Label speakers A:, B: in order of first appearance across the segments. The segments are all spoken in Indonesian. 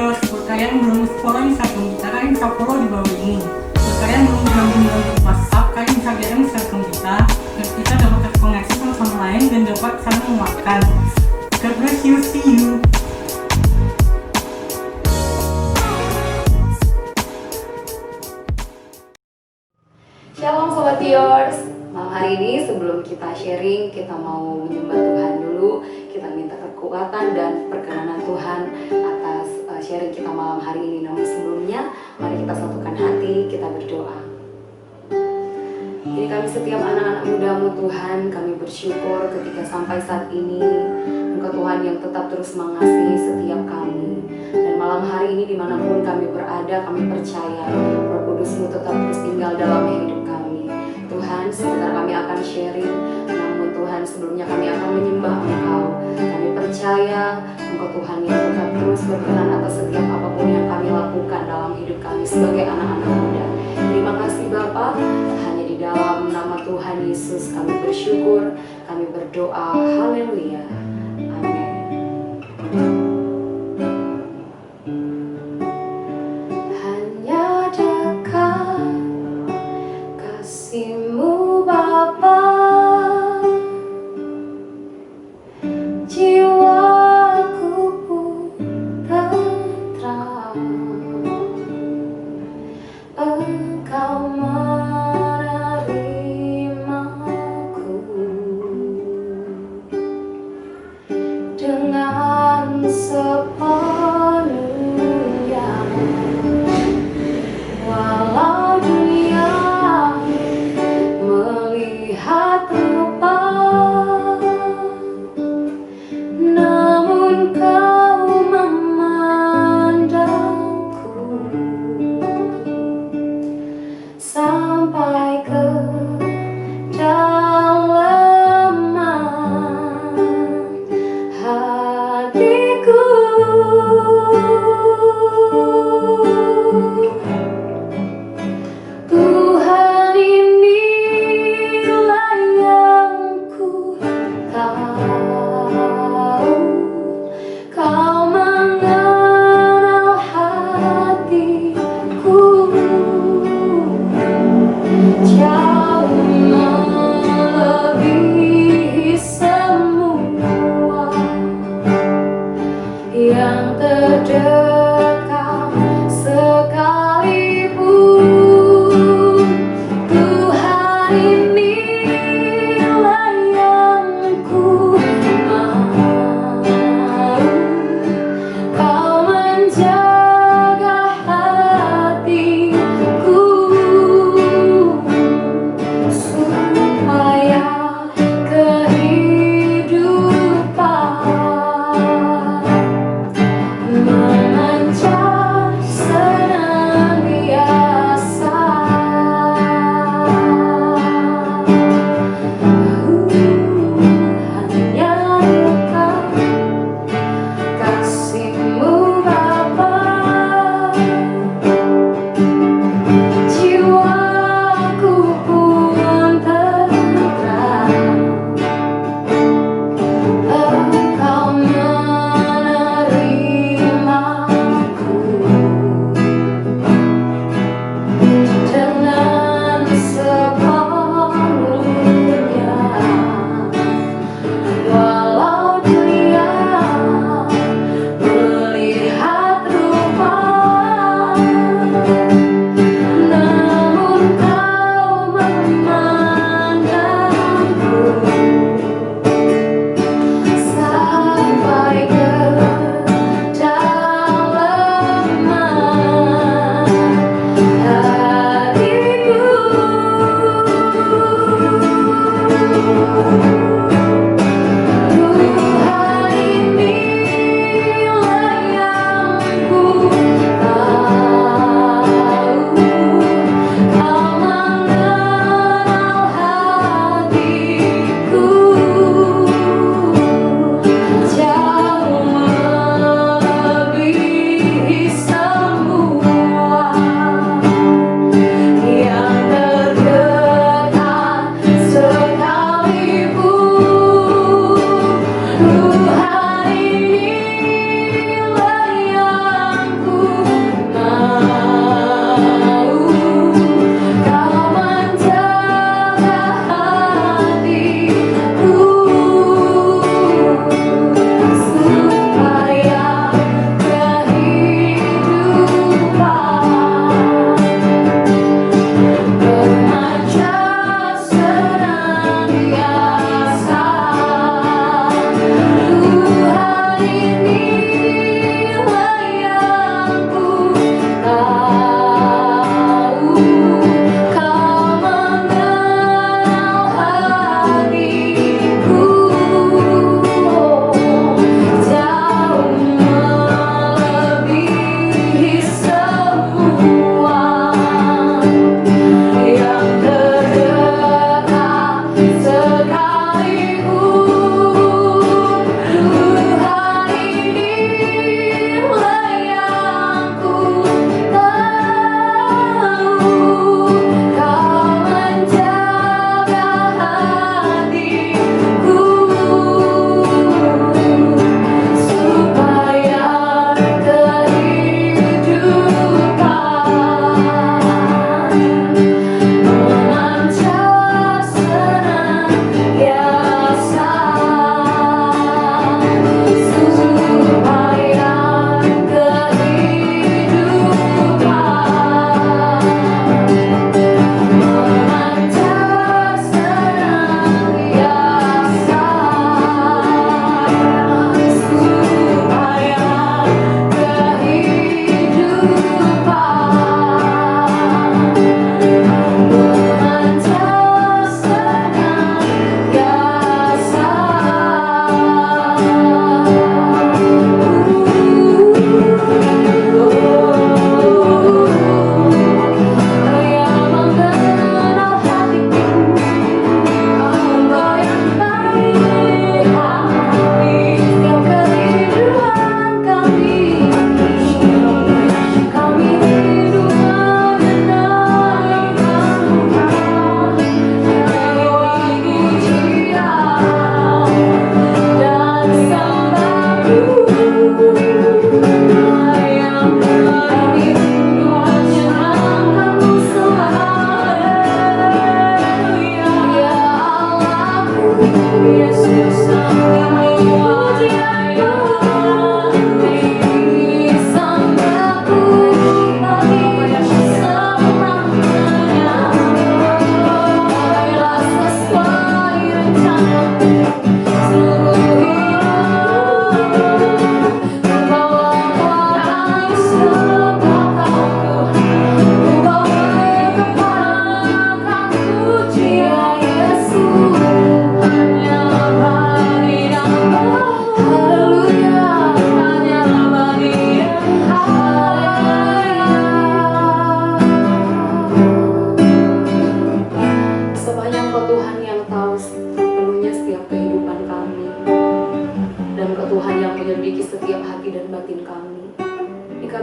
A: Viewers, buat kalian belum follow Instagram kita, kalian bisa follow di bawah ini. Buat kalian belum gabung dengan grup WhatsApp, kalian bisa DM Instagram kita dan kita dapat terkoneksi satu sama lain dan dapat saling menguatkan. God bless you, see you.
B: Shalom Sobat Viewers. Malam hari ini sebelum kita sharing, kita mau menyembah Tuhan dulu. Kita minta kekuatan dan perkenanan Tuhan atas sharing kita malam hari ini. Namun sebelumnya, mari kita satukan hati, kita berdoa. Jadi kami setiap anak-anak mudamu Tuhan, kami bersyukur ketika sampai saat ini Engkau Tuhan yang tetap terus mengasihi setiap kami. Dan malam hari ini dimanapun kami berada, kami percaya Roh Kudus-Mu tetap terus tinggal dalam hidup kami. Tuhan, sebentar kami akan sharing, namun Tuhan sebelumnya kami akan menyembah Engkau. Kami percaya Engkau Tuhan yang tetap terus berkenan atas setiap apapun yang kami lakukan dalam hidup kami sebagai anak-anak muda. Terima kasih Bapa, hanya di dalam nama Tuhan Yesus kami bersyukur, kami berdoa, haleluya, amin. Kasih-Mu Bapa, jiwaku pun tentram. Engkau menerimaku dengan sepenuhnya. Walau dunia melihat rupa, namun Kau memandangku sampai ke dalaman hatiku.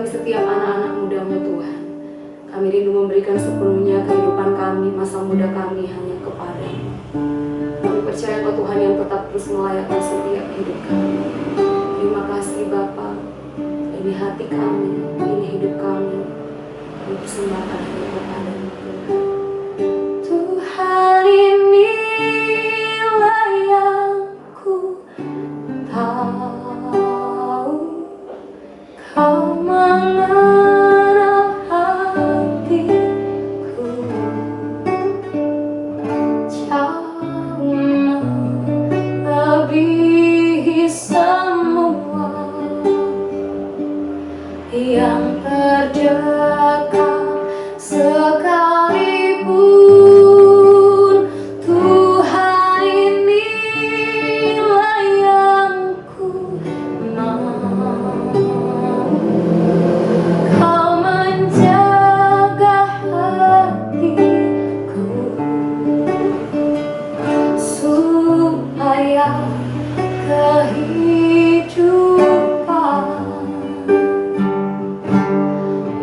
B: Setiap anak-anak muda-Mu Tuhan, kami rindu memberikan sepenuhnya kehidupan kami, masa muda kami hanya kepada-Mu. Kami percaya Engkau Tuhan yang tetap terus melayakkan setiap hidup kami. Terima kasih Bapa. Ini hati kami, ini hidup kami, kami persembahkan hanya kepada-Mu Tuhan. Tuhan, inilah yang ku tahu, Kau mengenal hatiku, jauh melebihi semua yang terdekat sekalipun. Tuhan, inilah yang ku mau. Kau menjaga hatiku supaya kehidupan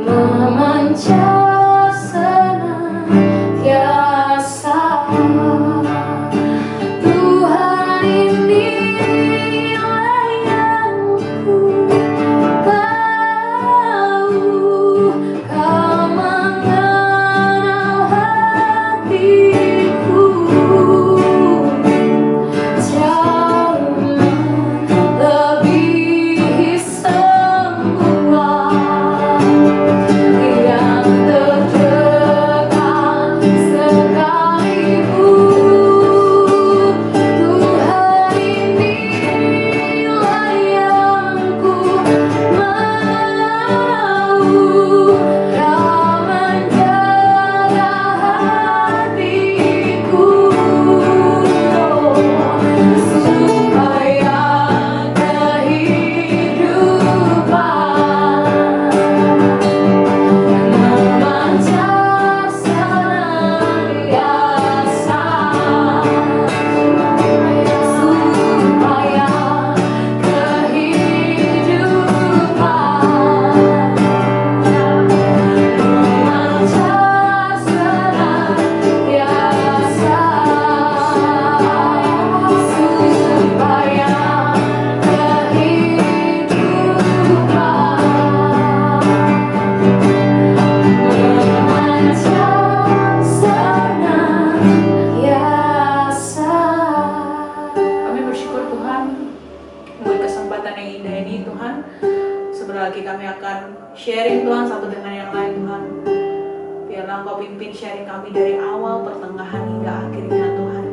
B: memancar senantiasa. Tuhan, inilah yang ku tahu, Kau mengenal hatiku, jauh melebihi semua yang terdekat sekalipun. Tuhan, inilah yang ku mau. Kau menjaga hatiku supaya kehidupan memancar senantiasa. Supaya kehidupan memancar senantiasa. Supaya
C: Kami bersyukur Tuhan buat kesempatan yang indah ini Tuhan. Sebentar lagi kami akan sharing Tuhan satu dengan yang lain Tuhan. Biarlah Engkau pimpin sharing kami dari awal, pertengahan hingga akhirnya Tuhan.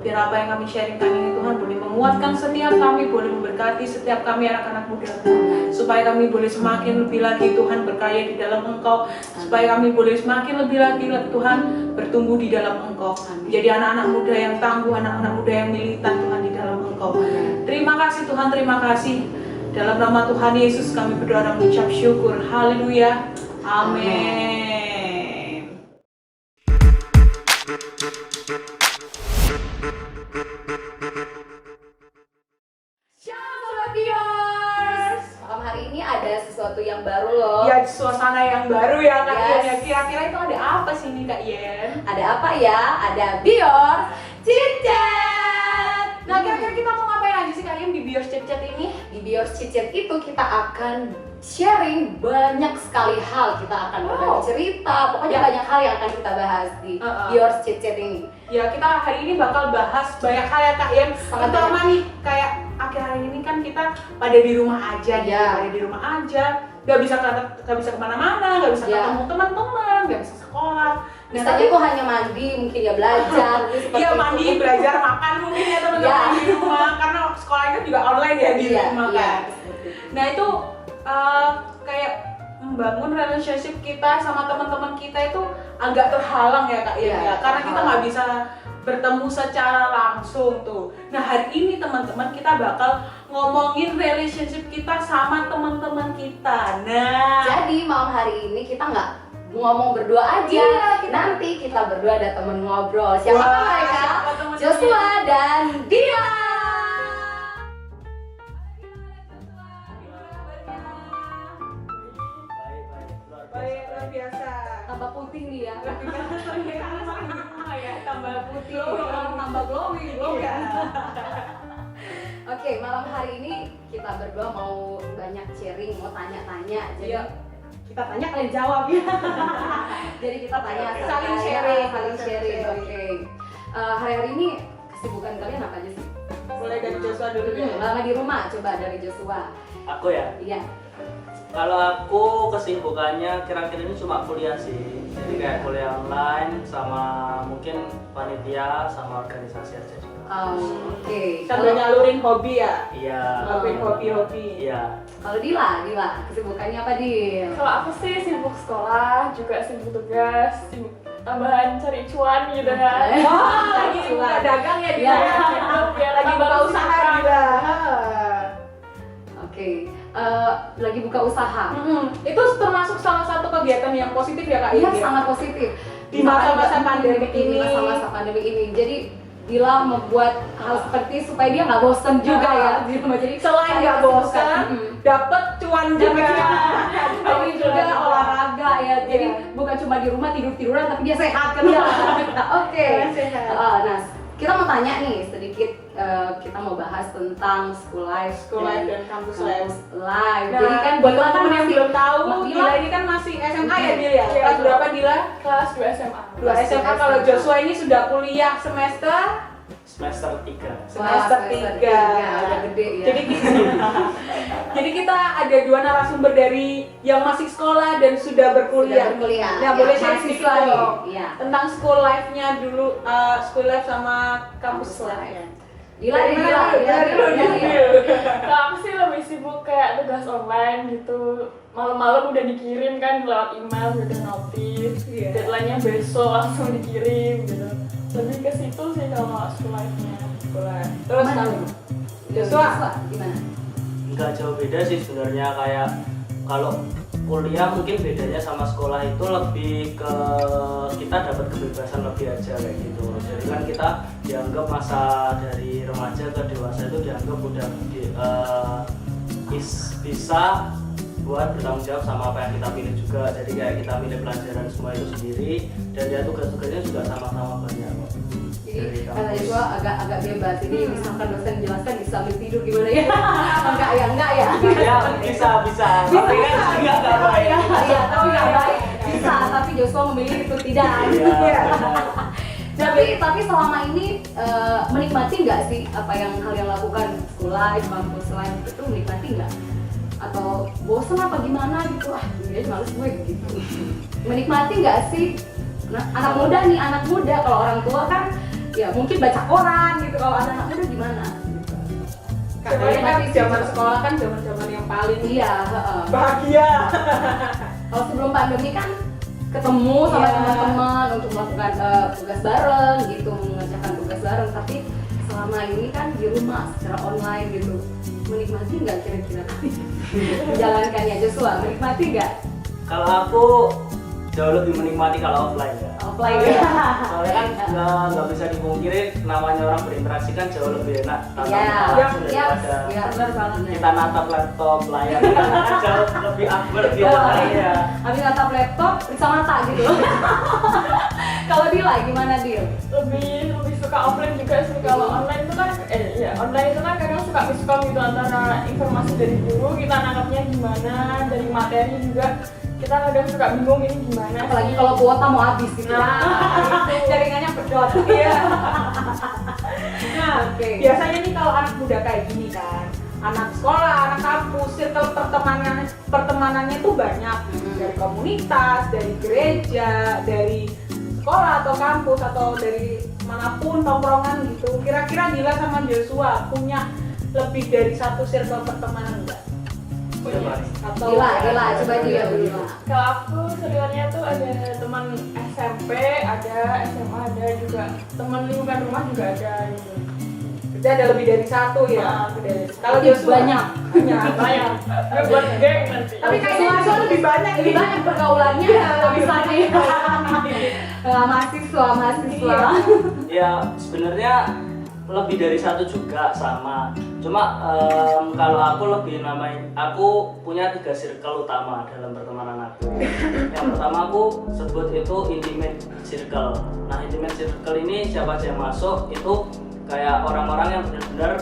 C: Biar apa yang kami sharingkan ini Tuhan boleh menguatkan setiap kami, boleh memberkati setiap kami anak-anak muda Tuhan. Supaya kami boleh semakin lebih lagi Tuhan berkarya di dalam Engkau. Supaya kami boleh semakin lebih lagi Tuhan bertumbuh di dalam Engkau. Menjadi anak-anak muda yang tangguh, anak-anak muda yang militan Tuhan di dalam Engkau. Terima kasih Tuhan, terima kasih. Dalam nama Tuhan Yesus kami berdoa dan mengucap syukur. Haleluya. Amin.
B: Shalom Sobat Viewers. Malam hari ini ada sesuatu yang baru loh.
C: Ya, suasana yang baru ya Kak
B: Yes.
C: Yen. Ya, kira-kira itu ada apa sih nih Kak Yen?
B: Ada apa ya? Ada Bior Chit-Chat.
C: Nah, kira-kira kita mau ngapain aja sih Kak Yen di Bior Chit-Chat ini?
B: Di Bior Chit-Chat itu kita akan sharing banyak sekali hal. Kita akan berbagi cerita. Pokoknya
C: Ya.
B: banyak hal yang akan kita bahas di Bior Chit-Chat ini.
C: ya kita hari ini bakal bahas banyak hal ya Kak yang
B: Sangat
C: terutama nih kayak akhir-akhir ini kan kita pada di rumah aja nih,
B: Iya.
C: pada di rumah aja, nggak bisa kemana-mana, nggak bisa
B: Iya.
C: ketemu teman-teman, nggak bisa sekolah.
B: Misalnya tuh hanya mandi, mungkin ya belajar. seperti
C: Iya
B: itu.
C: mandi, belajar, makan mungkin ya teman-teman
B: Iya.
C: di rumah karena sekolahnya juga online ya di
B: Iya,
C: rumah
B: iya.
C: kan. Nah itu kayak membangun relationship kita sama teman-teman kita itu agak terhalang ya Kak
B: Iya,
C: ya, karena kita
B: terhalang.
C: nggak bisa bertemu secara langsung tuh. Nah hari ini teman-teman kita bakal ngomongin relationship kita sama teman-teman kita. Nah
B: Jadi malam hari ini kita nggak ngomong berdua aja.
C: Iya, kita-
B: Nanti kita berdua ada temen ngobrol. Siapa
C: wah,
B: mereka?
C: siapa teman-teman?
B: Joshua dan Dia.
C: Baik, luar biasa.
B: Tambah putih nih ya.
C: Ya, tambah putih,
B: Tambah glowing.
C: Iya.
B: Oke, malam hari ini kita berdua mau banyak sharing, mau tanya-tanya. Jadi
C: Iya. Kita tanya kalian jawab ya.
B: Jadi kita tanya
C: Saling
B: kalian,
C: sharing,
B: saling sharing.
C: sharing.
B: Oke. Hari-hari ini kesibukan kalian apa aja sih?
C: Mulai dari Joshua dulu ya.
B: Lama di rumah, coba dari Joshua.
D: Aku ya,
B: Iya.
D: kalau aku kesibukannya kira-kira ini cuma kuliah sih. Jadi kayak kuliah online sama mungkin panitia sama organisasi aja juga.
B: Oke.
C: Sambil nyalurin hobi ya.
D: Iya.
C: Ngelakuin hobi-hobi.
D: Iya.
B: Kalau Dila, kesibukannya apa Dil?
E: Kalau aku sih sibuk sekolah, juga sibuk tugas, sibuk tambahan cari cuan gitu kan.
C: Wah, lagi buka dagang ya dia.
B: Iya.
E: Biar
C: Lagi
E: tambah
C: buka usaha
E: kesibukan.
C: juga.
B: Oke. Lagi buka usaha.
C: Itu termasuk salah satu kegiatan yang positif ya Kak?
B: Iya,
C: Iya.
B: sangat positif.
C: Di masa-masa pandemi ini.
B: Di masa-masa pandemi ini. Jadi Dila membuat hal seperti supaya dia nggak bosan juga ya di rumah. Jadi
C: Selain nggak bosan, dapat cuan juga.
B: Tapi juga olahraga ya. Jadi bukan cuma di rumah tidur-tiduran, tapi dia sehat kan ya. Oke.
C: Sehat.
B: Nah, kita mau tanya nih sedikit. Kita mau bahas tentang school life,
C: School life dan campus life.
B: life.
C: Nah,
B: Jadi kan
C: buat
B: Dila kan
C: teman-teman yang
B: masih
C: belum tahu,
B: Dila-
C: Dila ini kan masih SMA ya Dil ya?
E: Iya,
C: Kelas
E: betul.
C: berapa Dila?
E: Kelas 2 SMA.
C: 2 SMA. Kalau Joshua ini sudah kuliah semester
D: Semester 3.
C: semester
B: Wah,
C: 3.
B: udah gede ya.
C: Jadi kita ada dua narasumber dari yang masih sekolah dan sudah berkuliah.
B: Sudah berkuliah.
C: Nah,
B: Ya,
C: boleh sharing sedikit
B: mahasiswa nih.
C: dong
B: Iya.
C: tentang school life-nya dulu, school life sama kampus
B: Kampus
C: life-nya.
B: Dila.
E: Kalau aku sih lebih sibuk kayak tugas online gitu. Malam-malam udah dikirim kan lewat email, udah notif.
C: Iya.
E: Deadline-nya besok langsung dikirim gitu. Lebih ke situ sih kalau school life-nya.
C: Terus
B: Mana?
C: Joshua,
B: Gimana?
D: Nggak jauh beda sih sebenarnya, kayak kalau kuliah mungkin bedanya sama sekolah itu lebih ke kita dapat kebebasan lebih aja kayak gitu. Jadi kan kita dianggap masa dari remaja ke dewasa itu dianggap udah bisa buat bertanggung jawab sama apa yang kita pilih juga. Jadi kayak kita pilih pelajaran semua itu sendiri dan ya tugas-tugasnya juga sama-sama banyak kok.
B: Jadi
D: Dari
B: kata
D: kampus.
B: gua agak bebas. Ini misalkan dosen jelaskan bisa sambil tidur gimana ya? Enggak ya.
D: Ya bisa tapi kan nggak baik.
B: Iya, tapi nggak baik. Bisa, tapi Joshua memilih untuk tidak.
D: Iya.
B: Tapi selama ini menikmati nggak sih apa yang kalian lakukan, school life, kampus life itu menikmati nggak? Atau bosan apa gimana gitu? Ini males gue gitu. Menikmati nggak sih? Nah, anak muda kalau orang tua kan ya mungkin baca koran gitu. Kalau anak muda gimana? Gitu.
C: Karena kan zaman sekolah kan zaman yang paling
B: Iya.
C: bahagia.
B: Kalau sebelum pandemi kan ketemu sama
C: Iya.
B: teman-teman untuk melakukan tugas bareng gitu, mengerjakan tugas bareng. Tapi selama ini kan di rumah secara online gitu, menikmati nggak kira-kira menjalankannya? Joshua, menikmati nggak
D: Kalau aku jauh lebih menikmati kalau offline ya.
B: offline?
D: Soalnya kan nggak bisa dipungkiri namanya orang berinteraksi kan jauh lebih enak tatap
B: Iya,
D: muka langsung
B: iya,
D: daripada
B: iya, benar banget.
D: kita natap laptop layar kan jauh lebih akbar dia ya.
B: Habis natap laptop, periksa mata gitu. Kalau Dila gimana Dil?
E: Lebih suka offline juga sih. Kalau online itu kan online itu kan kadang suka miskom gitu antara informasi dari guru kita nangkapnya gimana, dari materi juga kita kadang suka bingung ini gimana
B: Apalagi
E: sih.
B: kalau kuota mau habis gitu.
C: Nah, jaringannya pedot. Iya. Nah,
B: Oke.
C: biasanya nih kalau anak muda kayak gini kan, anak sekolah, anak kampus, circle pertemanannya tuh banyak, dari komunitas, dari gereja, dari sekolah atau kampus atau dari manapun tongkrongan gitu. Kira-kira Dila sama Joshua punya lebih dari satu circle pertemanan enggak?
D: Siapa nih?
C: Atau
B: Gila, coba dia dulu.
E: Kalau aku sebenarnya tuh ada teman SMP, ada SMA, ada juga teman lingkungan rumah juga ada gitu.
C: Berarti ada lebih dari satu ya.
E: Nah, lebih dari satu.
C: Kalau Joshua
B: Banyak.
E: Banyak. Gue buat geng nanti.
C: Tapi kayaknya Joshua lebih banyak
B: Lebih banyak pergaulannya misalnya. Mahasiswa.
D: Ya sebenarnya lebih dari satu juga sama. Cuma kalau aku lebih aku punya 3 circle utama dalam pertemanan aku. Yang pertama aku sebut itu intimate circle. Nah intimate circle ini siapa aja yang masuk itu kayak orang-orang yang benar-benar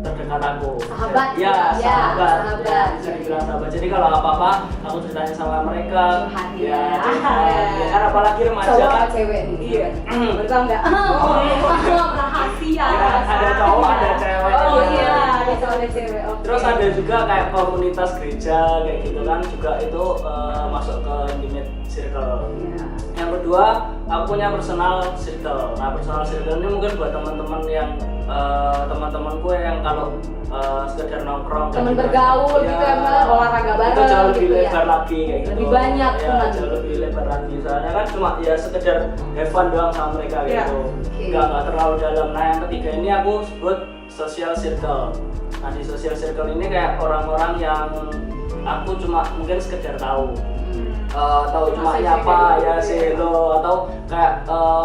D: terdekat aku.
B: Sahabat
D: Ya,
B: juga, ya,
D: sahabat.
B: sahabat.
D: Ya, bisa dibilang sahabat. Jadi kalau apa-apa aku ceritanya sama mereka.
B: Curhat
D: Ya,
B: ya.
D: curhat. Ya, kan apalagi remaja
B: Cowok
D: kan.
B: apa cewek nih?
C: Iya.
B: Betul nggak? Rahasia.
D: Ya, ada cowok, ada cewek.
B: Oh iya, ada cowok ada cewek. Oke.
D: Terus ada juga kayak komunitas gereja kayak gitu kan juga itu masuk ke intimate circle.
B: Iya.
D: Yang kedua, aku punya personal circle. Nah, personal circle ini mungkin buat teman-teman yang teman-temanku yang kalau sekedar nongkrong kayak
B: Temen
D: gitu,
B: bergaul gitu ya, Mbak, olahraga bareng
D: itu jauh lebih
B: gitu ya.
D: lebar lagi kayak gitu.
B: Lebih banyak
D: ya,
B: teman.
D: jauh lebih lebar lagi. Soalnya kan cuma ya sekedar have fun doang sama mereka
C: Iya.
D: gitu.
B: Oke.
D: Nggak terlalu dalam. Nah, yang ketiga ini aku sebut social circle. Nah, di social circle ini kayak orang-orang yang aku cuma mungkin sekedar tahu. Tahu cuma
C: Say
D: nyapa
C: hello
D: ya
C: gitu
D: say
C: ya.
D: hello atau kayak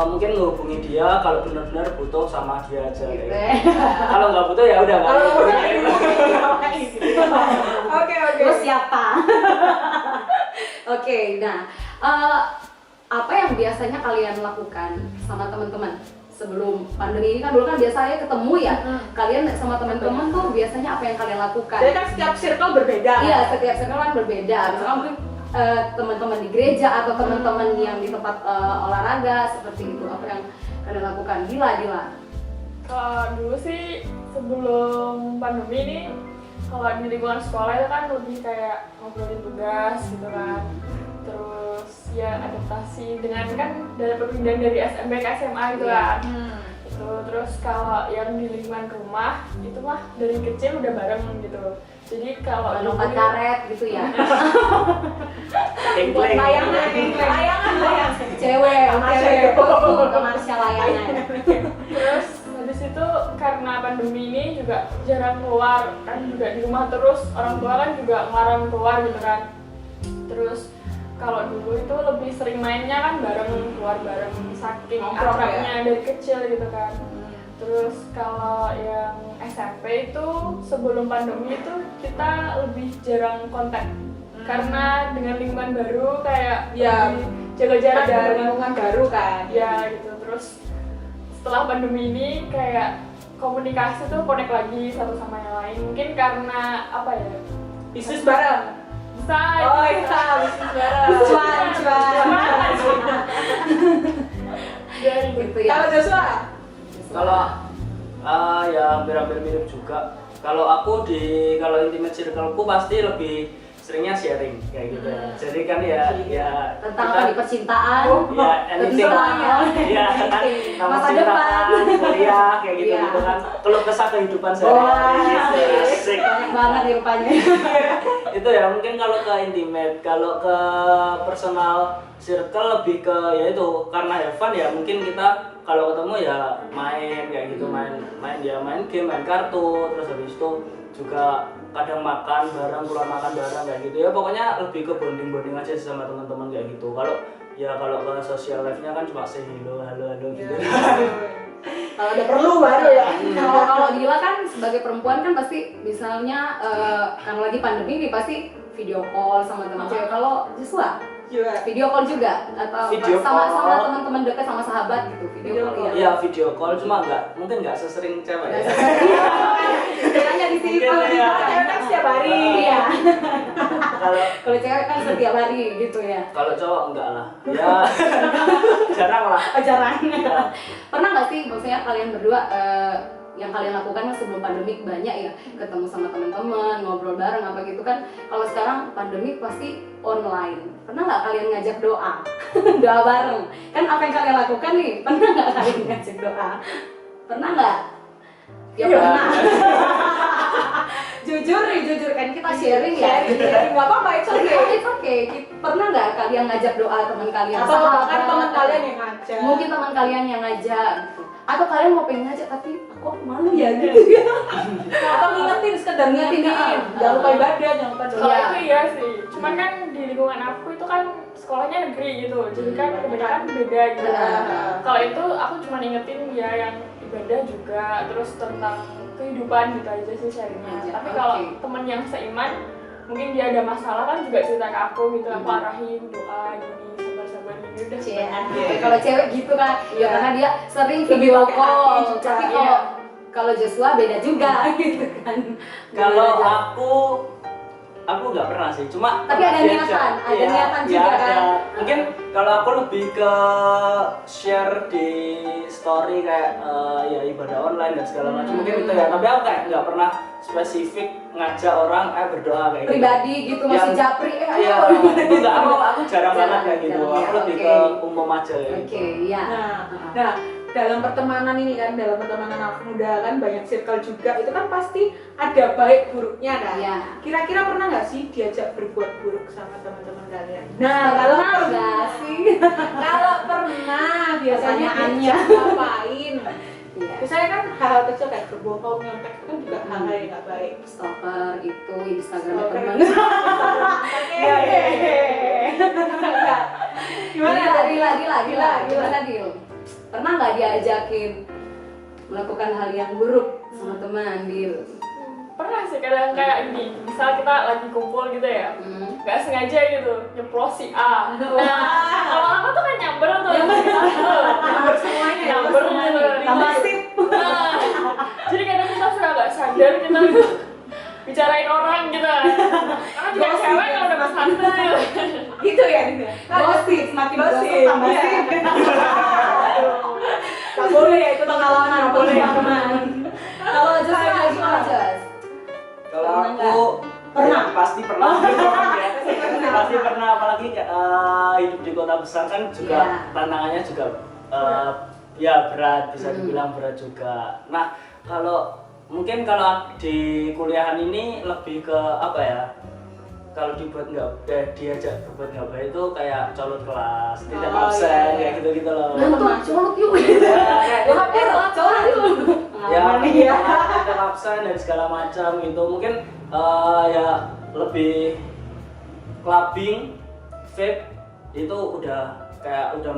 D: mungkin ngehubungi dia kalau benar-benar butuh sama dia aja
B: Gitu
D: kayak
B: ya.
D: gitu. Kalau nggak butuh ya udah nggak
C: Kalau
D: butuh.
C: udah
D: Kayak gitu.
C: Oke.
B: Terus siapa? Oke, nah apa yang biasanya kalian lakukan sama teman-teman sebelum pandemi ini kan dulu kan biasanya ketemu ya. Kalian sama teman-teman tuh biasanya apa yang kalian lakukan?
C: Jadi kan setiap circle berbeda.
B: Iya, setiap circle kan berbeda. Misalkan mungkin teman-teman di gereja atau teman-teman yang di tempat olahraga seperti itu. Apa yang kalian lakukan? Dila.
E: Kalau dulu sih sebelum pandemi ini, kalau di lingkungan sekolah itu kan lebih kayak ngobrolin tugas gitu kan. Terus ya adaptasi dengan kan dari perpindahan dari SMP ke SMA gitu kan. Gitu. Terus kalau yang di lingkungan rumah itu mah dari kecil udah bareng gitu. Jadi kalau
B: Lompat
E: dulu-
B: karet gitu ya.
D: Kleng-kleng.
C: Layangan.
B: Cewek,
C: Cewek.
B: ke Marsha layangan.
E: Terus habis itu karena pandemi ini juga jarang keluar kan, juga di rumah terus, orang tua kan juga ngelarang keluar gitu kan. Terus kalau dulu itu lebih sering mainnya kan bareng, keluar bareng, saking
C: Nongkrong
E: akrabnya dari kecil gitu kan. Terus kalau yang SMP itu sebelum pandemi itu kita lebih jarang kontak karena dengan lingkungan baru kayak
C: Ya,
E: lebih jaga jarak
C: ada
E: gitu kan.
C: lingkungan baru kan.
E: Ya gitu. Terus setelah pandemi ini kayak komunikasi tuh connect lagi satu sama yang lain, mungkin karena apa ya,
C: Bisnis bareng.
E: bisa
C: Oh
E: itu
C: iya, bisnis bareng.
B: Cuan.
E: dari
B: Gitu ya.
C: Kalau Joshua?
D: Kalau ya hampir-hampir mirip juga. Kalau aku kalau intimate circleku pasti lebih seringnya sharing kayak gitu ya. Jadi kan ya
B: Tentang apa di percintaan?
D: ya anything
B: semuanya.
D: ya kan sama
B: Masa
D: cintaan,
B: depan.
D: kuliah kayak gitu
B: Iya.
D: gitu kan. Keluh kesah kehidupan
B: Wah,
D: sehari-hari. Asik.
B: banyak banget ya rupanya.
D: Itu ya mungkin kalau ke intimate, kalau ke personal circle lebih ke ya itu karena have fun ya mungkin kita kalau ketemu ya main kayak gitu, main game, main kartu, terus habis itu juga kadang makan bareng, keluar makan bareng kayak gitu ya. Pokoknya lebih ke bonding aja sih sama teman-teman kayak gitu. Kalau ke social life-nya kan cuma say halo gitu.
C: Kalau udah perlu baru ya.
B: Kalau Dila kan sebagai perempuan kan pasti misalnya karena lagi pandemi ini pasti video call sama teman cewek. Kalau Joshua
C: Juga.
B: video call juga atau
D: Video
B: sama
D: call.
B: teman-teman dekat sama sahabat gitu video call ya.
D: Iya video call cuma mungkin nggak sesering cewek ya.
B: Istilahnya di sini
D: Mungkin
B: kalau
D: ya.
B: Dila
C: Cewek kan setiap hari.
B: Iya. Kalau cewek kan setiap hari gitu ya.
D: Kalau cowok enggak lah. Ya jarang lah.
B: Jarang. Pernah nggak sih maksudnya kalian berdua yang kalian lakukan sebelum pandemik banyak ya, ketemu sama teman-teman, ngobrol bareng apa gitu kan. Kalau sekarang pandemik pasti online. Pernah nggak kalian ngajak doa? Doa bareng. Kan apa yang kalian lakukan nih? Pernah nggak kalian ngajak doa? Pernah nggak? Ya pernah. Jujur kan kita sharing ya.
C: Sharing, nggak apa-apa, itu
B: It's okay. Pernah nggak kalian ngajak doa teman kalian?
C: atau bahkan
B: Sahabat?
C: teman kalian yang ngajak.
B: Mungkin teman kalian yang ngajak gitu. Atau kalian mau pengen ngajak tapi aku malu ya gitu.
C: Atau ngingetin, sekedar ngingetin, jangan lupa ibadah, jangan lupa doa.
E: Kalau
B: Iya.
E: itu iya sih, cuman kan di lingkungan aku itu kan sekolahnya negeri gitu, jadi kan kebanyakan beda gitu. Kalau itu aku cuma ingetin ya yang ibadah juga, terus tentang kehidupan gitu aja sih sharingnya.
B: Aja,
E: Tapi kalau
B: oke.
E: temen yang seiman, mungkin dia ada masalah kan juga cerita ke aku gitu, aku arahin doa gini, sabar-sabar gini udah.
B: Kalau cewek gitu kan, ya
C: Iya.
B: karena dia sering
C: Lebih
B: video
C: pakai
B: call.
C: hati juga.
B: Tapi
E: Iya.
B: kalau Joshua beda juga gitu kan.
D: Kalau
B: Beda aja.
D: aku nggak pernah sih, cuma
B: Tapi ada
D: pernah
B: niatan,
D: diajak.
B: ada
D: Iya,
B: niatan
D: iya
B: juga
D: ada.
B: kan?
D: Mungkin kalau aku lebih ke share di story kayak ya ibadah online dan segala macam, mungkin itu ya. Tapi aku kayak nggak pernah spesifik ngajak orang berdoa kayak gitu.
B: Pribadi gitu masih
D: Yang-
B: japri
D: Iya,
B: ayo.
D: itu nggak, aku jarang banget kayak gitu.
B: Jarang,
D: Aku
B: ya,
D: lebih
B: oke.
D: ke umum aja ya.
B: Oke, iya.
C: Nah, dalam pertemanan ini kan, dalam pertemanan anak muda kan banyak circle juga, itu kan pasti ada baik buruknya kan.
B: Iya.
C: Kira-kira pernah nggak sih diajak berbuat buruk sama teman-teman kalian? Nah, kalau
B: Pernah nggak sih?
C: kalau pernah biasanya
B: Pertanyaannya.
C: diajak ngapain?
B: Iya.
C: Biasanya kan hal-hal kecil kayak berbohong, nyontek itu kan juga hal-hal yang nggak baik.
B: Stalker itu Instagram
C: Stalker.
B: teman.
C: Gimana?
B: Gila. Gimana Dil? Pernah nggak diajakin melakukan hal yang buruk sama teman Dil?
E: Pernah sih kadang kayak gini, misal kita lagi kumpul gitu ya, nggak sengaja gitu nyeplos si A. Nah, lama-lama tuh kan nyamber tuh.
C: Nyamber semuanya,
E: Nyamber gitu.
C: tambah sip.
E: Nah, jadi kadang kita suka nggak sadar kita tuh bicarain orang gitu kan. Karena juga
C: Gosip,
E: cewek kalau udah santai.
C: Gitu ya, gitu.
B: Gosip, semakin gosip tambah
C: iya.
B: sip.
C: Nggak boleh ya, itu pengalaman, nggak boleh ya.
B: teman. Kalau Joshua gimana Jos?
D: Kalau
B: Pernah
D: aku
B: Pernah?
D: ya, pasti pernah. Pasti pernah, apalagi hidup di kota besar kan juga
B: Iya.
D: tantangannya juga ya berat, bisa dibilang berat juga. Nah, mungkin kalau di kuliahan ini lebih ke apa ya? Kalau dibuat diajak berbuat nggak baik itu kayak colot kelas, tidak
C: Oh,
D: absen,
C: iya, iya.
D: kayak gitu-gitu loh.
B: Nonton colok yuk.
D: Colot yuk. Ya,
B: Iya.
D: tidak absen dan segala macam gitu. Mungkin ya lebih clubbing, vape itu udah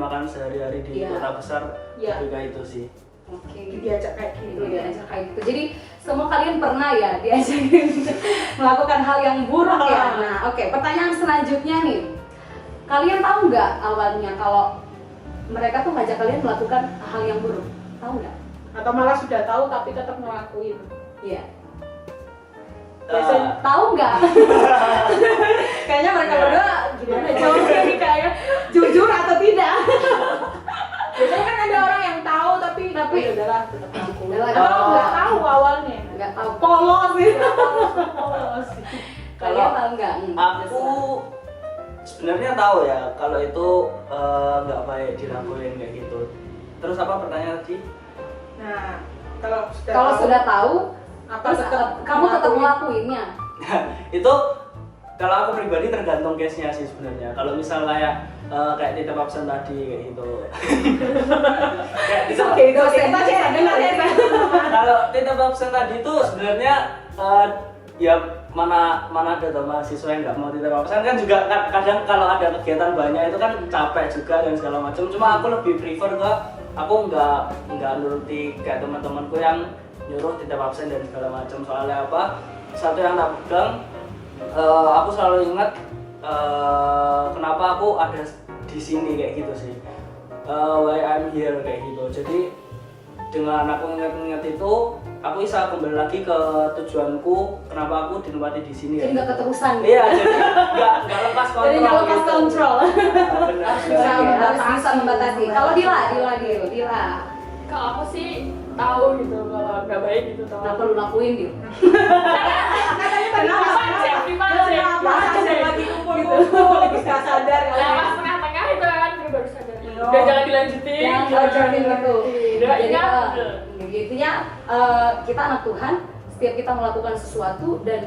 D: makan sehari-hari di
B: Iya.
D: kota besar.
C: Iya.
D: Juga itu sih.
B: Oke.
C: Diajak kayak
B: Itu
C: gitu.
B: diajak kayak gitu. Jadi semua kalian pernah ya diajakin melakukan hal yang buruk ya. Nah, oke. Pertanyaan selanjutnya nih, kalian tahu nggak awalnya kalau mereka tuh ngajak kalian melakukan hal yang buruk? Tahu nggak?
C: Atau malah sudah tahu tapi tetap ngelakuin.
B: Iya.
C: Biasanya
B: Tahu nggak? Kayaknya mereka berdua gimana jawabnya nih kayak jujur atau tidak?
C: biasanya kan ada orang yang tahu tapi ya udahlah tetap ngelakuin.
B: Udahlah,
C: Atau nggak tahu awalnya.
B: Nggak tahu. Polos sih.
C: Polos.
B: Kalian tahu nggak?
D: Aku sebenarnya tahu ya kalau itu nggak baik dilakuin kayak gitu. Terus apa pertanyaan tadi?
C: Nah, kalau
B: Kalau sudah tahu,
C: apa
B: terus kamu tetap ngelakuinnya.
D: Itu kalau aku pribadi tergantung case-nya sih sebenarnya. Kalau misal kayak titip absen tadi kayak gitu. Kayak titip- Kalau titip absen tadi itu sebenarnya ya mana ada tuh mahasiswa yang nggak mau titip absen kan juga kadang kalau ada kegiatan banyak itu kan capek juga dan segala macam. Cuma aku lebih prefer ke aku nggak nuruti kayak teman-temanku yang nyuruh titip absen dan segala macam. Soalnya apa? Satu yang tak pegang, aku selalu ingat kenapa aku ada di sini kayak gitu sih. Why I'm here kayak gitu. Jadi dengan aku ingat-ingat itu aku bisa kembali lagi ke tujuanku kenapa aku ditempati di sini.
B: Jadi nggak keterusan.
D: Iya, jadi nggak lepas kontrol.
B: Jadi nggak lepas
D: gitu.
B: kontrol.
D: Benar.
B: Harus bisa membatasi. Kalau Dila.
E: Kalau aku sih tahu gitu kalau nggak baik gitu tahu.
B: Kenapa lu lakuin Dil?
C: Lagi kumpul-kumpul, lagi nggak sadar
E: Nah,
C: kalau
E: pas tengah-tengah itu kan dia baru sadar. Udah jangan dilanjutin.
B: Yang jalanin gitu.
E: Udah
B: Jadi
E: ingat.
B: intinya kita anak Tuhan, setiap kita melakukan sesuatu dan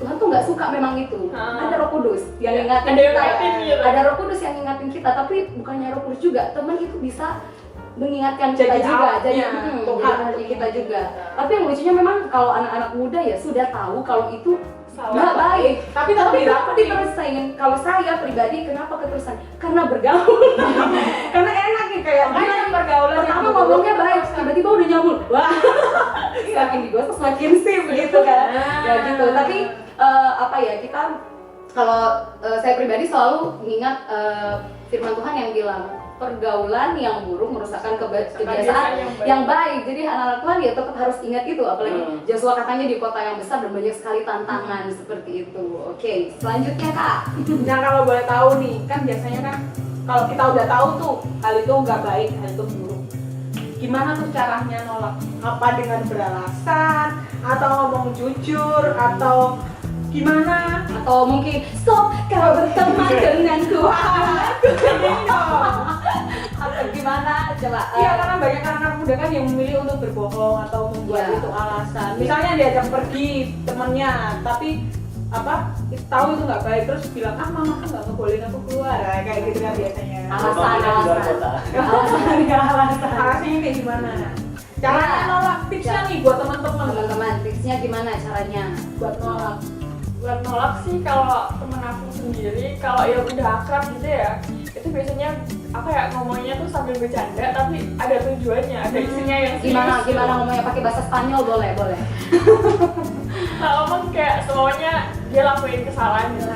B: Tuhan tuh nggak suka memang itu. Ada Roh Kudus yang ingatin
E: Ada yang
B: kita.
E: ingatin gitu.
B: Ada Roh Kudus yang ingatin kita, tapi bukannya Roh Kudus juga. Teman itu bisa mengingatkan kita
C: Jadi
B: juga,
C: alatnya
B: Tuhan untuk kita juga. Tapi yang lucunya memang kalau anak-anak muda ya sudah tahu kalau itu nggak baik.
C: Tapi
B: Kenapa diterusin? Kalau saya pribadi kenapa keterusan? Karena bergaul. Karena enak nih kayak
C: Makanya pergaulan yang
B: pertama
C: buruk
B: ngomongnya
C: itu
B: baik, tiba-tiba udah nyambung. Wah, semakin digosok semakin sip gitu kan. Ya gitu. Tapi apa ya, kita kalau saya pribadi selalu mengingat firman Tuhan yang bilang pergaulan yang buruk merusakkan kebiasaan yang baik. Jadi anak-anak Tuhan ya tetap harus ingat itu. Apalagi Joshua katanya di kota yang besar dan banyak sekali tantangan seperti itu. Oke, selanjutnya Kak.
C: Nah kalau boleh tahu nih, kan biasanya kan kalau kita udah tahu tuh hal itu nggak baik, hal itu buruk. Gimana tuh caranya nolak? Apa dengan beralasan? Atau ngomong jujur? Atau gimana?
B: Atau mungkin stop kau berteman denganku. Atau gimana? Coba.
C: Iya karena banyak anak muda kan yang memilih untuk berbohong atau membuat
B: Iya.
C: itu alasan. Misalnya diajak pergi temennya, tapi apa tahu itu nggak baik terus bilang mama kan nggak ngebolehin aku keluar, nah, kayak gitu kan biasanya. Alasannya kayak gimana? Caranya nolak, tipsnya nih buat teman-teman.
B: Teman-teman, tipsnya gimana caranya?
C: Buat nolak.
E: Buat nolak sih kalau temen aku sendiri, kalau yang udah akrab gitu ya, itu biasanya apa ya ngomongnya tuh sambil bercanda tapi ada tujuannya, ada isinya yang serius.
B: Gimana ngomongnya pakai bahasa Spanyol boleh.
E: Nah, ngomong kayak semuanya dia lakuin kesalahan gitu.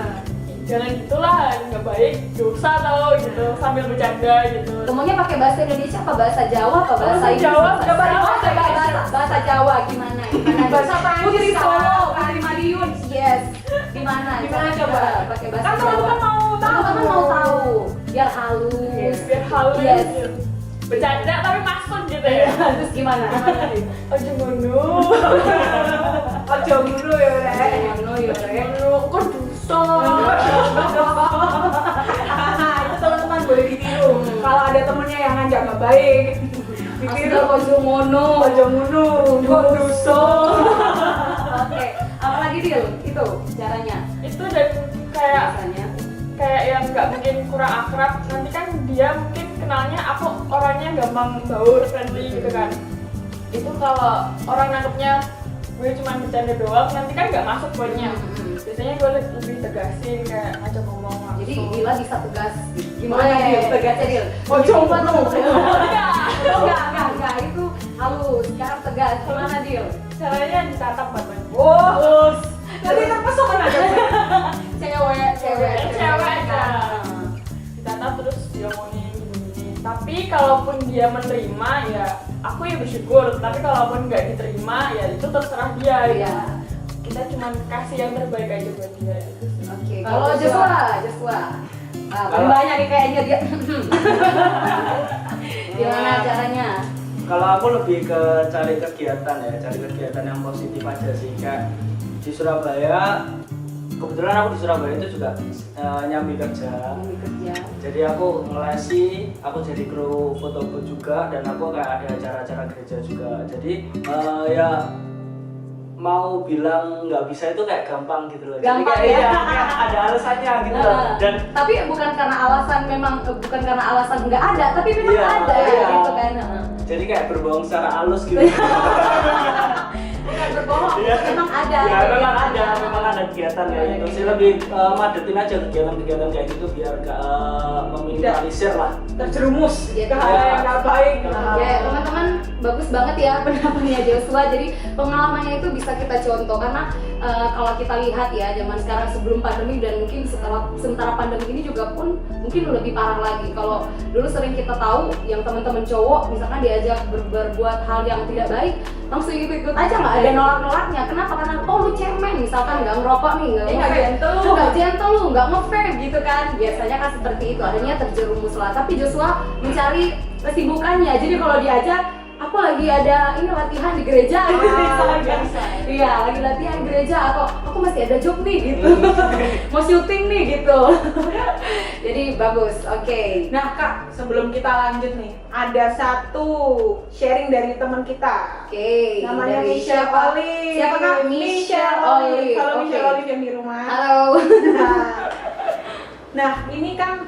E: Jangan gitulah, nggak baik, dosa tau gitu, sambil bercanda gitu.
B: Ngomongnya pakai bahasa Indonesia apa bahasa Jawa apa bahasa
E: Bahasa Jawa,
B: bahasa Jawa gimana?
C: Bahasa Prancis,
B: Putri Solo,
C: Kak.
B: Putri Madiun, yes. Gimana
C: coba?
B: Pakai bahasa
C: Kan
B: Jawa.
C: teman-teman mau tahu.
B: Teman-teman mau tahu, biar halus.
E: Biar halus
B: Yes.
E: gitu. Bercanda tapi maksud gitu ya.
B: Terus gimana?
E: Ojo ngono.
C: Ojo dulu ya Rek.
E: Ngono kok dosa.
C: Itu teman-teman boleh ditiru. Kalau ada temennya yang ngajak nggak baik, ditiru
B: Ojo ngono.
C: ojo munu, kok dosa.
B: Oke, apalagi Dil? Itu caranya.
E: Itu dan kayak
B: Biasanya.
E: yang nggak mungkin kurang akrab, nanti kan dia mungkin kenalnya aku orangnya gampang baur, friendly gitu kan. Itu kalau orang nangkepnya gue cuma bercanda doang, nanti kan nggak masuk poinnya. Biasanya gue lebih tegasin kayak ngajak ngomong langsung.
B: Jadi Dila bisa tegas. Gimana
C: Boleh,
B: Dil?
C: tegasnya,
B: Dil.
C: Ojo ngono.
B: Enggak, itu halus. Sekarang tegas. Gimana Dil?
E: caranya ditatap matanya.
C: Oh, nanti terpesona aja.
B: Cewek
E: Cewek. Ditatap terus diomongin gini-gini. Tapi kalaupun dia menerima ya aku ya bersyukur. Tapi kalaupun nggak diterima ya itu terserah dia.
B: Iya.
E: Ya. Kita cuma kasih yang terbaik aja buat dia. Gitu sih.
B: Oke,
C: Kalau
B: kalau Joshua.
D: Kalau-
B: Banyak nih kayaknya dia. Gimana caranya?
D: Kalau aku lebih ke cari kegiatan ya, cari kegiatan yang positif aja sih. Kayak di Surabaya, kebetulan aku di Surabaya itu juga nyambi kerja.
B: Ini kerja.
D: Jadi aku ngelesi, aku jadi kru fotoboot juga, dan aku kayak ada acara-acara gereja juga. Jadi ya mau bilang nggak bisa itu kayak gampang gitu loh.
B: Gampang
D: Jadi kayak,
B: ya?
D: kayak ada alasannya gitu loh. Dan
B: Tapi bukan karena alasan bukan karena alasan nggak ada, tapi memang
D: Iya,
B: ada
D: iya.
B: gitu kan.
D: jadi kayak berbohong secara halus gitu.
B: Bukan berbohong,
D: Iya.
B: memang ada.
D: Ya memang ada kegiatan kayak gitu sih, lebih madetin aja kegiatan-kegiatan kayak gitu biar gak meminimalisir lah.
C: Terjerumus
B: Iya,
C: ke hal yang nggak baik.
B: Ya teman-teman bagus banget ya pendapatnya Joshua. Jadi pengalamannya itu bisa kita contoh karena kalau kita lihat ya zaman sekarang sebelum pandemi dan mungkin sementara pandemi ini juga pun mungkin lebih parah lagi. Kalau dulu sering kita tahu yang teman-teman cowok misalkan diajak berbuat hal yang tidak baik langsung ikut-ikut aja, nggak ada nolak-nolaknya. Kenapa? Karena oh lu cemen, misalkan nggak ngerokok nih, nggak gentle lu, nggak nge-vape gitu kan. Biasanya kan seperti itu, adanya terjerumus lah. Tapi Joshua mencari kesibukannya. Jadi kalau diajak, aku lagi ada ini latihan di gereja gitu misalkan. Iya, lagi latihan di gereja atau aku masih ada job nih gitu. Mau syuting nih gitu. Jadi bagus. Oke.
C: Nah Kak, sebelum kita lanjut nih, ada satu sharing dari teman kita.
B: Oke.
C: Namanya
B: Dari
C: Michelle Olive.
B: Siapa Kak?
C: Michelle Olive. Halo
B: Oke.
C: Michelle Olive yang di rumah.
B: Halo.
C: Nah, ini kan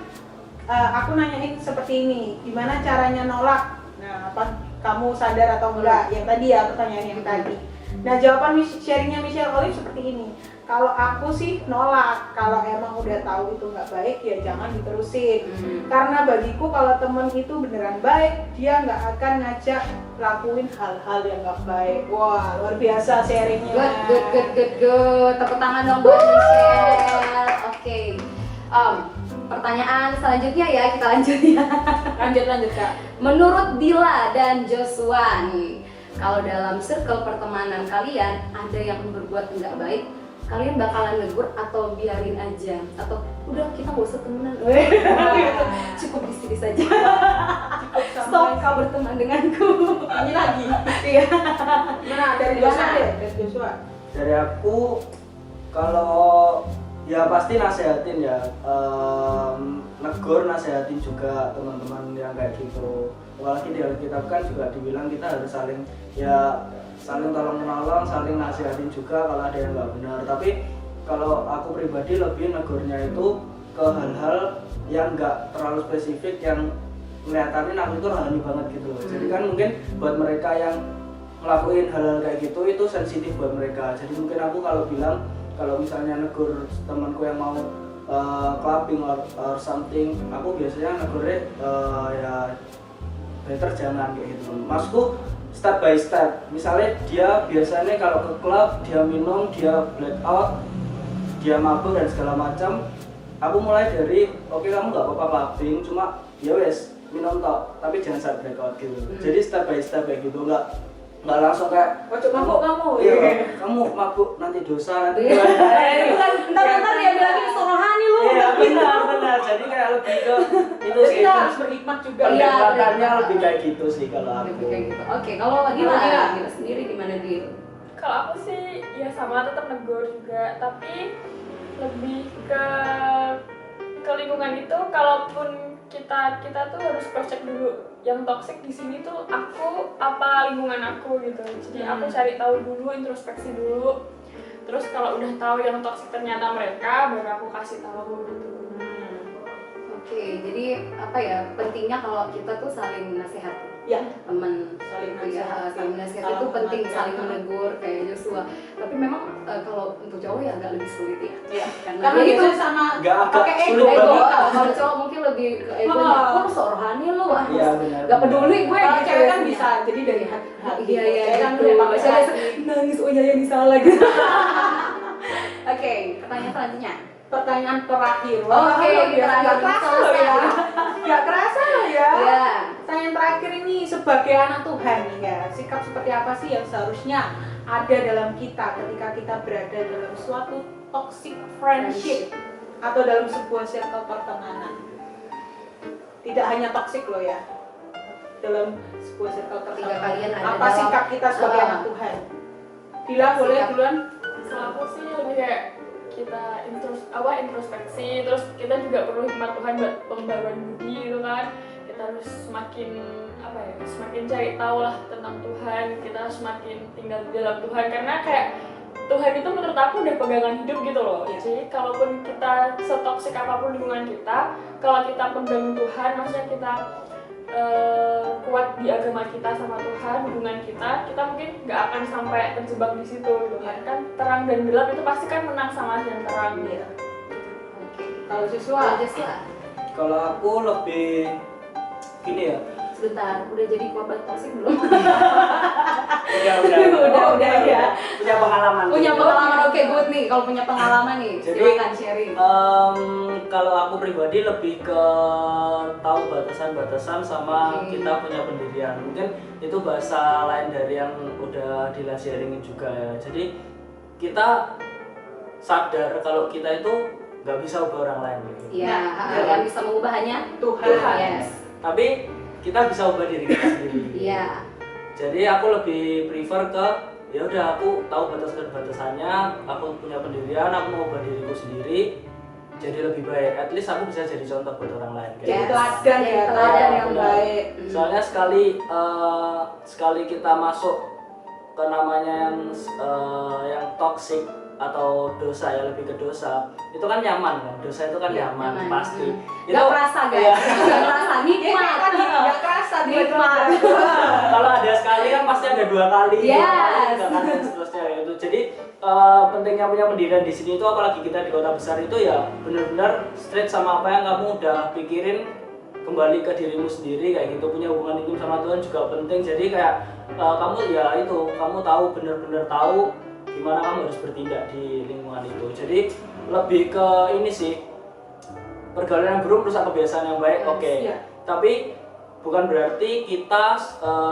C: aku nanyain seperti ini, gimana caranya nolak? Nah, apa kamu sadar atau enggak? Yang tadi ya pertanyaan yang tadi. Nah, jawaban sharingnya Michelle Olive seperti ini. Kalau aku sih nolak, kalau emang udah tahu itu nggak baik ya jangan diterusin. Karena bagiku kalau temen itu beneran baik, dia nggak akan ngajak lakuin hal-hal yang nggak baik. Wah, luar biasa sharingnya.
B: Good. Tepuk tangan dong buat Michelle. Oke. Pertanyaan selanjutnya ya, kita lanjut ya.
C: Lanjut Kak.
B: Menurut Dila dan Joshua nih, kalau dalam circle pertemanan kalian ada yang berbuat nggak baik, kalian bakalan negur atau biarin aja? Atau udah kita gak usah temenan, cukup di sini saja. Stop kau berteman denganku.
C: Ini lagi. Iya. Nah, dari Joshua deh, dari Joshua.
D: Dari aku, kalau ya pasti nasehatin ya, negur, nasehatin juga teman-teman yang kayak gitu. Apalagi di Alkitab kan juga dibilang kita harus saling tolong menolong, saling nasihatin juga kalau ada yang nggak benar. Tapi kalau aku pribadi lebih negurnya itu ke hal-hal yang nggak terlalu spesifik, yang ngeliatin aku itu rohani banget gitu loh. Jadi kan mungkin buat mereka yang ngelakuin hal-hal kayak gitu itu sensitif buat mereka. Jadi mungkin aku kalau bilang, kalau misalnya negur temanku yang mau clubbing or something, aku biasanya negurnya ya better jangan kayak gitu. Maksudku step by step. Misalnya dia biasanya kalau ke klub, dia minum, dia black out, dia mabuk dan segala macam. Aku mulai dari oke, kamu nggak apa-apa clubbing, cuma ya wes minum tok, tapi jangan sampai black out gitu. Jadi step by step kayak gitu, nggak langsung kayak
C: Ojo mabuk kamu.
D: iya, kamu mabuk nanti dosa nanti.
B: Itu kan ntar dia bilangin sorohani lu.
D: Iya benar. Jadi kayak lebih ke itu sih.
C: Kita harus berhikmat juga.
B: Iya,
D: Pendekatannya
B: benar.
D: lebih kayak gitu sih kalau aku.
B: Lebih kayak gitu. Oke, kalau Dila sendiri gimana Dil?
E: Kalau aku sih ya sama, tetap negur juga, tapi lebih ke lingkungan itu. Kalaupun kita tuh harus cross check dulu yang toxic di sini tuh aku apa lingkungan aku gitu. Jadi aku cari tahu dulu, introspeksi dulu. Terus kalau udah tahu yang toxic ternyata mereka, baru aku kasih tahu gitu.
B: Oke, jadi apa ya, pentingnya kalau kita tuh saling nasihati.
C: Ya,
B: Teman
C: saling
B: ya,
C: nasihati.
B: saling nasihat itu
C: Saling
B: penting,
C: mengajar.
B: saling menegur kayak Joshua. Tapi memang kalau untuk cowok ya agak lebih sulit ya.
C: Iya.
B: Karena
C: Karena
B: dia
C: itu
B: itu
C: sama
D: Nggak agak
C: pakai
D: sulit
C: ego.
D: banget.
B: kalau cowok mungkin lebih ke egonya. Aku lu sok rohani lu,
D: Iya benar.
B: gak peduli gue.
C: Kalau
B: gitu
C: cewek kan
B: biasanya.
C: bisa, jadi dari hati.
B: Iya,
C: Cewek kan
B: gitu.
C: memang
B: Saya
C: hati.
B: nangis, oh ya disalah gitu. Oke, pertanyaan selanjutnya.
C: Pertanyaan terakhir.
B: Oh, oke,
C: Nggak
B: terakhir.
C: kerasa loh ya. Nggak kerasa loh ya.
B: Ya.
C: Pertanyaan terakhir ini, sebagai anak Tuhan nih ya, sikap seperti apa sih yang seharusnya ada dalam kita ketika kita berada dalam suatu toxic friendship atau dalam sebuah circle pertemanan? Tidak hanya toxic loh ya, dalam sebuah circle
B: Ketika kalian
C: pertemanan.
B: ada
C: Apa
B: dalam-
C: sikap kita sebagai anak Tuhan? Dila boleh
B: Sikap.
C: duluan?
E: Kalau aku sih lebih kayak kita introspeksi, terus kita juga perlu hikmat Tuhan buat pembaruan budi gitu kan. Kita harus semakin semakin cari tahu lah tentang Tuhan, kita semakin tinggal di dalam Tuhan, karena kayak Tuhan itu menurut aku udah pegangan hidup gitu loh. Jadi kalaupun kita setoksik apapun lingkungan kita, kalau kita pegang Tuhan, maksudnya kita kuat di agama kita sama Tuhan, hubungan kita mungkin nggak akan sampai terjebak di situ gitu kan. Kan terang dan gelap itu pasti kan menang sama yang terang gitu.
B: Oke.
C: Kalau
B: Kalau
C: siswa,
B: Joshua,
D: Kalau aku lebih gini ya,
B: Sebentar, udah jadi korban toksik belum?
F: udah ya. Punya pengalaman.
B: Punya pengalaman, oke good nih. Kalau punya pengalaman nih,
D: Jadi,
B: silakan sharing.
D: Kalau aku pribadi lebih ke tahu batasan-batasan sama
B: Oke.
D: kita punya pendirian. Mungkin itu bahasa lain dari yang udah sharingin juga ya. Jadi kita sadar kalau kita itu nggak bisa ubah orang lain gitu.
B: Iya, yang bisa mengubah hanya
C: Tuhan.
B: Yes.
D: Tapi kita bisa ubah diri kita sendiri.
B: Iya.
D: Jadi aku lebih prefer ke ya udah aku tahu batasannya, aku punya pendirian, aku mau ubah diriku sendiri. Jadi lebih baik. At least aku bisa jadi contoh buat orang lain.
B: Yes.
C: Jadi teladan ya,
B: Jadi
C: teladan yang
D: benar.
C: baik.
D: Soalnya sekali kita masuk ke namanya yang toxic atau dosa ya, lebih ke dosa, itu kan nyaman kan, dosa itu kan
B: Iya,
D: nyaman,
B: nyaman.
D: pasti.
B: Gak kerasa guys,
D: Iya.
B: gak kerasa, nikmat.
C: Gak kerasa
B: Nikmat.
D: Kalau ada sekali kan pasti ada dua kali,
B: Yes.
D: tiga kali dan seterusnya gitu. Jadi pentingnya punya pendirian di sini itu, apalagi kita di kota besar itu ya benar-benar straight sama apa yang kamu udah pikirin, kembali ke dirimu sendiri kayak gitu. Punya hubungan intim sama Tuhan juga penting. Jadi kayak kamu ya itu, kamu tahu, benar-benar tahu gimana kamu harus bertindak di lingkungan itu. Jadi lebih ke ini sih, pergaulan yang buruk merusak kebiasaan yang baik, oke.
C: Iya.
D: Tapi bukan berarti kita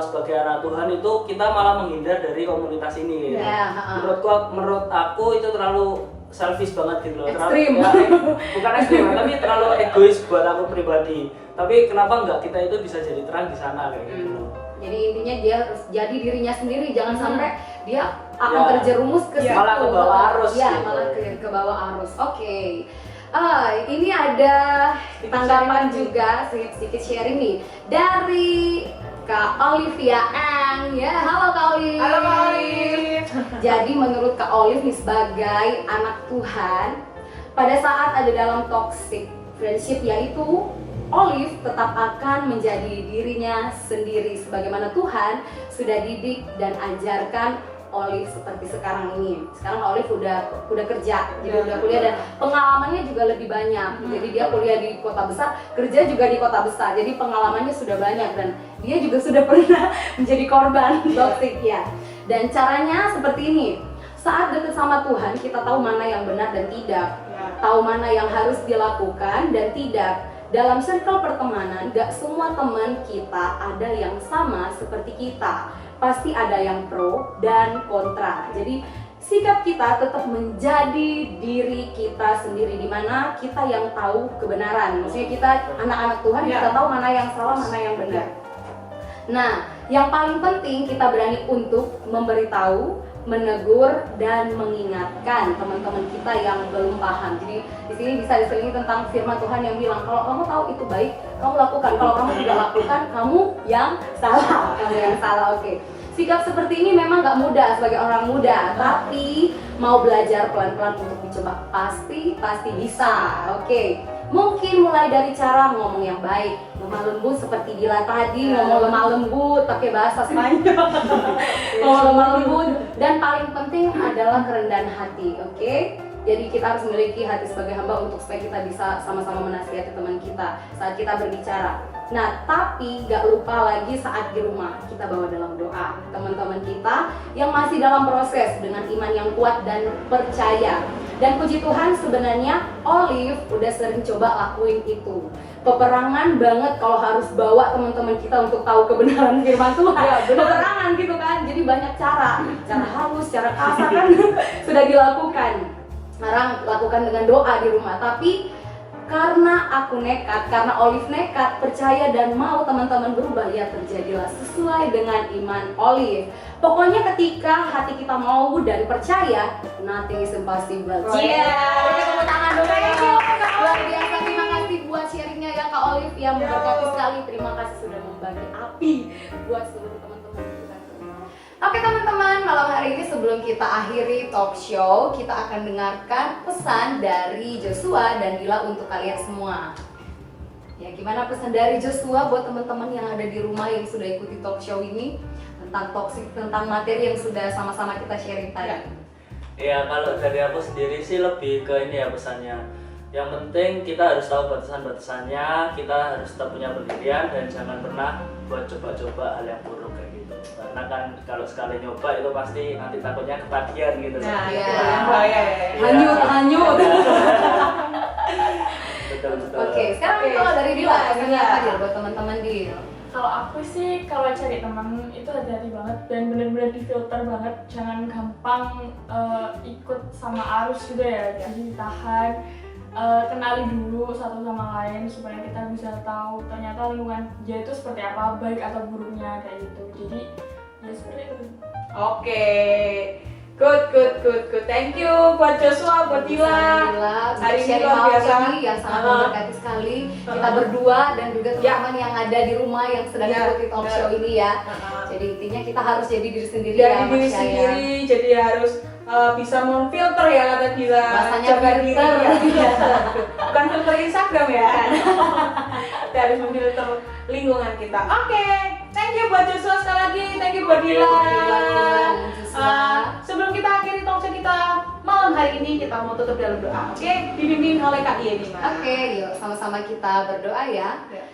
D: sebagai anak Tuhan itu kita malah menghindar dari komunitas ini gitu.
B: Ya,
D: Menurut aku itu terlalu selfish banget gitu loh.
B: Ekstrim.
D: Bukan ekstrim, tapi terlalu egois buat aku pribadi. Tapi kenapa enggak kita itu bisa jadi terang di sana kayak gitu loh.
B: Jadi intinya dia harus jadi dirinya sendiri, jangan sampai dia akan
D: Ya.
B: terjerumus ke situ.
D: Malah ke bawah arus
B: Ya,
D: gitu.
B: malah ke bawah arus. Oke. Ini ada tanggapan juga, sedikit sharing nih dari Kak Olivia Ang. Ya, halo Kak Olive.
C: Halo Kak Olive.
B: Jadi menurut Kak Olive nih sebagai anak Tuhan, pada saat ada dalam toxic friendship yaitu Olive tetap akan menjadi dirinya sendiri sebagaimana Tuhan sudah didik dan ajarkan Olive seperti sekarang ini. Sekarang Kak Olive udah kerja, jadi udah kuliah dan pengalamannya juga lebih banyak. Jadi dia kuliah di kota besar, kerja juga di kota besar. Jadi pengalamannya sudah banyak dan dia juga sudah pernah menjadi korban toxic ya. Dan caranya seperti ini. Saat dekat sama Tuhan, kita tahu mana yang benar dan tidak. Tahu mana yang harus dilakukan dan tidak. Dalam circle pertemanan, gak semua teman kita ada yang sama seperti kita. Pasti ada yang pro dan kontra. Jadi sikap kita tetap menjadi diri kita sendiri, di mana kita yang tahu kebenaran. Maksudnya kita anak-anak Tuhan, kita tahu mana yang salah, mana yang benar. Nah, yang paling penting kita berani untuk memberitahu, menegur dan mengingatkan teman-teman kita yang belum paham. Jadi di sini bisa diselingi tentang firman Tuhan yang bilang kalau kamu tahu itu baik, kamu lakukan. Kalau kamu tidak lakukan, kamu yang salah. Kamu yang salah. Oke. Sikap seperti ini memang gak mudah sebagai orang muda, tapi mau belajar pelan-pelan untuk dicoba pasti bisa. Oke. Mungkin mulai dari cara ngomong yang baik, lemah lembut seperti Dila tadi, ngomong lemah lembut, pakai bahasa Spanyol, ngomong lemah lembut, dan paling penting adalah kerendahan hati, oke? Jadi kita harus memiliki hati sebagai hamba untuk supaya kita bisa sama-sama menasihati teman kita saat kita berbicara. Nah, tapi gak lupa lagi saat di rumah kita bawa dalam doa teman-teman kita yang masih dalam proses dengan iman yang kuat dan percaya. Dan puji Tuhan sebenarnya Olive udah sering coba lakuin itu. Peperangan banget kalau harus bawa teman-teman kita untuk tahu kebenaran firman Tuhan. Ya, peperangan gitu kan. Jadi banyak cara halus, cara kasar kan sudah dilakukan. Sekarang lakukan dengan doa di rumah. Tapi karena aku nekat, karena Olive nekat, percaya dan mau teman-teman berubah, ya terjadilah sesuai dengan iman Olive. Pokoknya ketika hati kita mau dan percaya, nothing is impossible. Iya. Tepuk tangan dulu. Luar biasa, terima kasih buat sharingnya ya Kak Olive yang memberkati sekali. Terima kasih sudah membagi api buat seluruh teman-teman kita. Oke teman-teman, malam hari ini sebelum kita akhiri talk show, kita akan dengarkan pesan dari Joshua dan Dila untuk kalian semua. Ya, gimana pesan dari Joshua buat teman-teman yang ada di rumah yang sudah ikuti talk show ini tentang toksik, tentang materi yang sudah sama-sama kita sharing tadi.
D: Ya kalau dari aku sendiri sih lebih ke ini ya pesannya. Yang penting kita harus tahu batasan-batasannya, kita harus tetap punya pendirian dan jangan pernah buat coba-coba hal yang buruk kayak gitu. Karena kan kalau sekali nyoba itu pasti nanti takutnya ketagihan gitu.
C: Nah,
B: Iya.
C: itu yang bahaya ya.
B: Hanyut, hanyut.
D: Betul.
B: Oke, sekarang
C: Oke.
B: kalau dari Dila, pesannya
C: Dila.
B: apa Dil buat teman-teman Dil?
E: Kalau aku sih kalau cari teman itu hati-hati banget dan benar-benar difilter banget, jangan gampang ikut sama arus juga ya, jadi ditahan, kenali dulu satu sama lain supaya kita bisa tahu ternyata lingkungan dia itu seperti apa, baik atau buruknya kayak gitu. Jadi ya seperti itu.
C: Oke. Good. Thank you buat Joshua, buat Dila. Hari ini
B: sharing
C: luar
B: malam
C: biasa.
B: ini yang sangat memberkati sekali. Kita berdua dan juga teman-teman yang ada di rumah yang sedang
C: Ya,
B: mengikuti talk show ini ya.
C: Uh-uh.
B: Jadi intinya kita harus jadi diri sendiri
C: Jadi
B: ya,
C: diri
B: Mas Yaya.
C: sendiri, jadi harus bisa memfilter ya kata Dila.
B: Bahasanya
C: Jaga diri
B: filter.
C: ya. Bukan filter Instagram ya. Kita harus memfilter lingkungan kita. Oke, thank you buat Joshua sekali lagi, thank you buat Dila. Sebelum kita akhiri talk show kita malam hari ini, kita mau tutup dalam doa. Oke, dibimbing oleh Kak Yeni.
B: Oke, yuk sama-sama kita berdoa ya.
C: Ya.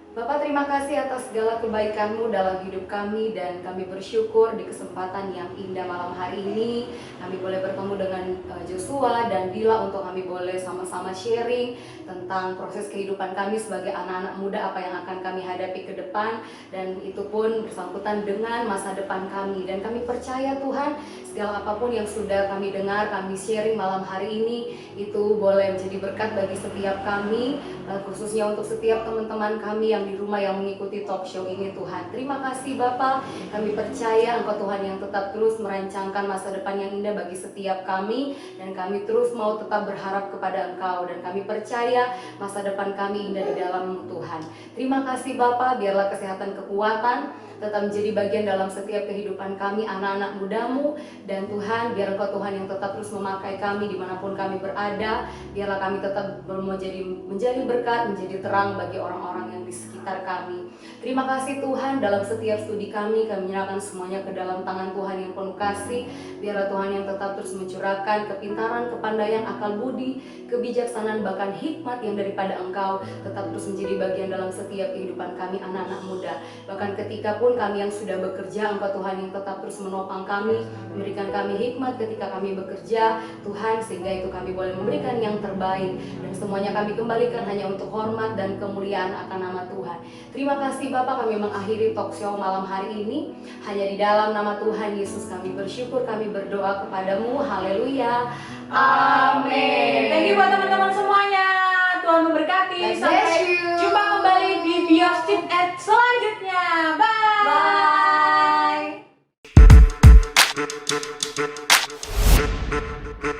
B: Bapak, terima kasih atas segala kebaikan-Mu dalam hidup kami dan kami bersyukur di kesempatan yang indah malam hari ini kami boleh bertemu dengan Joshua dan Dila untuk kami boleh sama-sama sharing tentang proses kehidupan kami sebagai anak-anak muda, apa yang akan kami hadapi ke depan, dan itu pun bersangkutan dengan masa depan kami. Dan kami percaya Tuhan, segala apapun yang sudah kami dengar, kami sharing malam hari ini itu boleh menjadi berkat bagi setiap kami, khususnya untuk setiap teman-teman kami yang di rumah yang mengikuti talk show ini Tuhan. Terima kasih Bapak, kami percaya Engkau Tuhan yang tetap terus merancangkan masa depan yang indah bagi setiap kami, dan kami terus mau tetap berharap kepada Engkau, dan kami percaya masa depan kami indah di dalam Tuhan. Terima kasih Bapak, biarlah kesehatan, kekuatan tetap menjadi bagian dalam setiap kehidupan kami anak-anak muda-Mu, dan Tuhan biar Engkau Tuhan yang tetap terus memakai kami dimanapun kami berada, biarlah kami tetap menjadi berkat, menjadi terang bagi orang-orang yang di sekitar kami. Terima kasih Tuhan, dalam setiap studi kami menyerahkan semuanya ke dalam tangan Tuhan yang penuh kasih. Biarlah Tuhan yang tetap terus mencurahkan kepintaran, kepandaian, akal budi, kebijaksanaan, bahkan hikmat yang daripada Engkau tetap terus menjadi bagian dalam setiap kehidupan kami anak-anak muda. Bahkan ketika pun kami yang sudah bekerja, Engkau Tuhan yang tetap terus menopang kami, memberikan kami hikmat ketika kami bekerja Tuhan, sehingga itu kami boleh memberikan yang terbaik, dan semuanya kami kembalikan hanya untuk hormat dan kemuliaan akan nama Tuhan. Terima kasih Bapak, kami mengakhiri talk show malam hari ini hanya di dalam nama Tuhan Yesus kami bersyukur, kami berdoa kepadamu. Haleluya, amin.
C: Thank you buat teman-teman semuanya. Tuhan memberkati.
B: God bless
C: Sampai
B: you.
C: jumpa kembali di Biostip Ed selanjutnya. Bye.
B: bye.